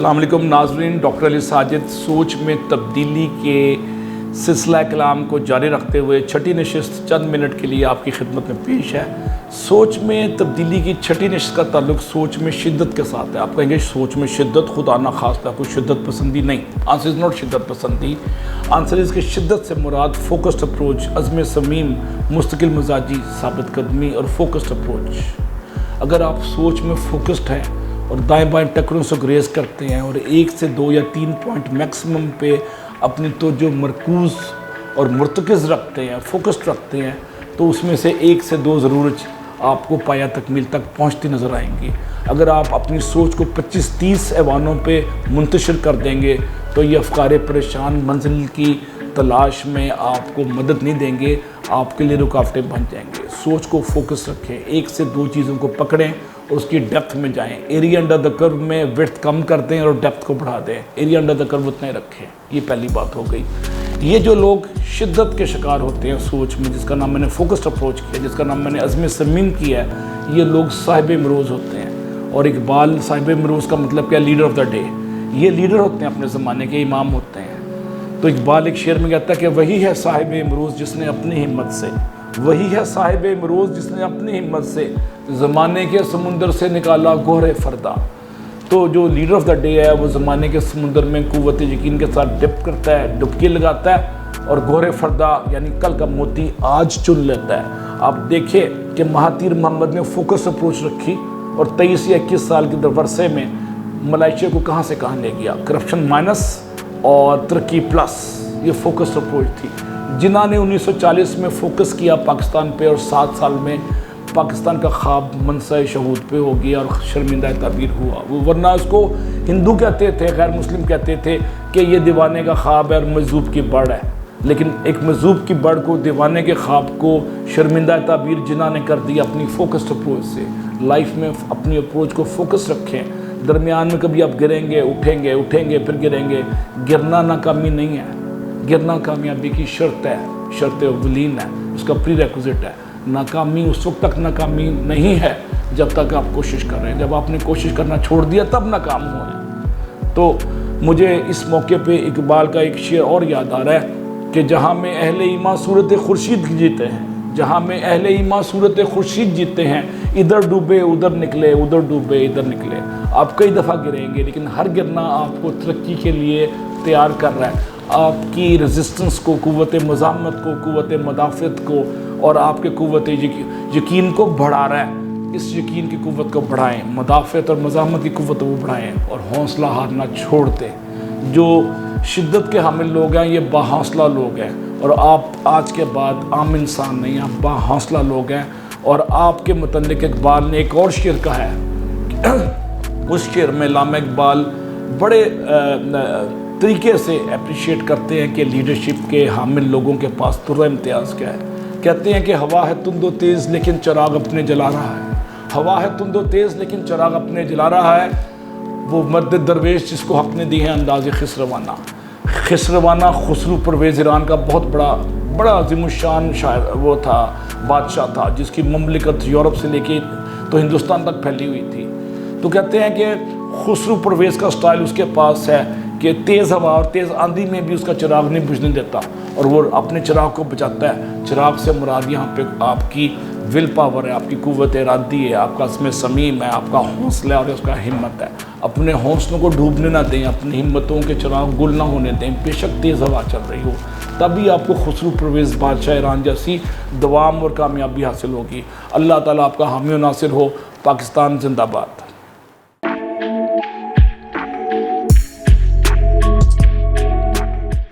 अस्सलाम वालेकुम नाज़रीन, डॉक्टर अली साजिद सोच में तब्दीली के सिलसिला कलाम को जारी रखते हुए छठी नशिस्त चंद मिनट के लिए आपकी खिदमत में पेश है। सोच में तब्दीली की छठी नशिस्त का ताल्लुक सोच में शिद्दत के साथ है। आप कहेंगे सोच में शिद्दत, खुदा ना खास्ता कोई शिद्दत पसंदी नहीं। आंसर इज़ नॉट शिद्दत पसंदी, आंसर इज़ की शिद्दत से मुराद फोकस्ड अप्रोच, अज़्म समीम, मुस्तकिल मिजाजी, साबित कदमी और फोकस्ड अप्रोच। अगर आप सोच में फोकस्ड हैं और दाएं बाएं टक्करों से ग्रेज करते हैं और 1 से 2 या 3 पॉइंट मैक्सिमम पे अपनी तो जो मरकूज़ और मुर्तकिज़ रखते हैं, फोकस्ड रखते हैं, तो उसमें से 1 से 2 ज़रूर आपको पाया तकमील तक पहुंचती नज़र आएंगी। अगर आप अपनी सोच को 25-30 ऐवानों पे मुंतशिर कर देंगे तो ये अफ़कारे परेशान मंजिल की तलाश में आपको मदद नहीं देंगे, आपके लिए रुकावटें बन जाएंगे। सोच को फोकस रखें, 1 से 2 चीज़ों को पकड़ें और उसकी डेप्थ में जाएं। एरिया अंडर द कर्व में विड्थ कम कर दें और डेप्थ को बढ़ा दें, एरिया अंडर द कर्व उतना ही रखें। ये पहली बात हो गई। ये जो लोग शिद्दत के शिकार होते हैं सोच में, जिसका नाम मैंने फोकस्ड अप्रोच किया, जिसका नाम मैंने अज़्म समीम किया है, ये लोग साहिब इमरोज़ होते हैं। और इकबाल साहिब इमरोज़ का मतलब क्या? Leader of the day. ये लीडर होते हैं, अपने ज़माने के इमाम होते हैं। तो इकबाल एक शेर में कहता है कि वही है साहिब इमरोज़ जिसने अपनी हिम्मत से, वही है साहिब इमरोज़ जिसने अपनी हिम्मत से ज़माने के समुंदर से निकाला गोहरे फरदा। तो जो लीडर ऑफ द डे है वो ज़माने के समुंदर में कुव्वत यकीन के साथ डिप करता है, डुबकी लगाता है और गोहरे फरदा यानी कल का मोती आज चुन लेता है। आप देखें कि महातीर मोहम्मद ने फोकस अप्रोच रखी और 23 या 21 साल के वर्षे में मलेशिया को कहाँ से कहाँ ले गया। करप्शन माइनस और तरक्की प्लस, ये फोकस अप्रोच थी। जिन्हों ने 1940 में फोकस किया पाकिस्तान पे और 7 साल में पाकिस्तान का ख्वाब मनसा शहूद पे हो गया और शर्मिंदा ताबीर हुआ। वो वरना उसको हिंदू कहते थे, गैर मुस्लिम कहते थे कि ये दीवाने का ख्वाब है और मजूब की बड़ है। लेकिन एक मजूब की बड़ को, दीवाने के ख्वाब को शर्मिंदा ताबीर जिन्हों ने कर दिया अपनी फोकस्ड अप्रोच से। लाइफ में अपनी अप्रोच को फोकस रखें। दरमियान में कभी आप गिरेंगे, उठेंगे, उठेंगे फिर गिरेंगे। गिरना नाकामी नहीं है, गिरना कामयाबी की शर्त है, शर्त अव्वलीन है, उसका प्री रेक्विजिट है। नाकामी उस वक्त तक नाकामी नहीं है जब तक आप कोशिश कर रहे हैं। जब आपने कोशिश करना छोड़ दिया तब नाकाम हुए। तो मुझे इस मौके पे इकबाल का एक शेर और याद आ रहा है कि जहाँ में अहले ईमान सूरत खुर्शीद जीते हैं, जहाँ में अहले ईमान सूरत खुर्शीद जीते हैं, इधर डूबे उधर निकले, उधर डूबे इधर निकले। आप कई दफ़ा गिरेंगे लेकिन हर गिरना आपको तरक्की के लिए तैयार कर रहा है, आपकी रेजिस्टेंस को, क़ुव्वत मज़ामत को, क़ुव्वत मदाफ़त को और आपके क़ुव्वत यकीन को बढ़ा रहा है। इस यकीन की क़ुव्वत को बढ़ाएं, मदाफ़त और मज़ामत की क़ुव्वत को बढ़ाएं और हौसला हारना छोड़ दें। जो शिद्दत के हामिल लोग हैं ये बाहौसला लोग हैं और आप आज के बाद आम इंसान नहीं, आप बाहौसला लोग हैं। और आपके मुतल्लिक़ इकबाल ने एक और शेर कहा है। उस शेर में अल्लामा इकबाल बड़े तरीके से अप्रिशिएट करते हैं कि लीडरशिप के हामिल लोगों के पास तुर्रा इम्तियाज़ क्या है। कहते हैं कि हवा है तुंदो तेज़ लेकिन चिराग अपने जला रहा है, हवा है तुंदो तेज़ लेकिन चिराग अपने जला रहा है। वो मर्द दरवेश जिसको हक़ ने दी है अंदाज़ खिसरवाना। खिसरवाना खुसरू परवेज़ ईरान का बहुत बड़ा अज़ीमुश्शान शायर वो था, बादशाह था, जिसकी ममलिकत यूरोप से लेके तो हिंदुस्तान तक फैली हुई थी। तो कहते हैं कि खुसरू परवेज़ का स्टाइल उसके पास है कि तेज़ हवा और तेज़ आंधी में भी उसका चिराग नहीं बुझने देता और वो अपने चिराग को बचाता है। चिराग से मुराद यहाँ पे आपकी विल पावर है, आपकी क़ुव्वत इरादी है, आपका इसमें समीम है, आपका हौसला और उसका हिम्मत है। अपने हौसलों को डूबने ना दें, अपनी हिम्मतों के चिराग गुल ना होने दें। बेशक तेज़ हवा चल रही हो तभी आपको खुसरू परवेज़ बादशाह ईरान जैसी दवाम और कामयाबी हासिल होगी। अल्लाह ताला आपका हामी और नासिर हो। पाकिस्तान जिंदाबाद।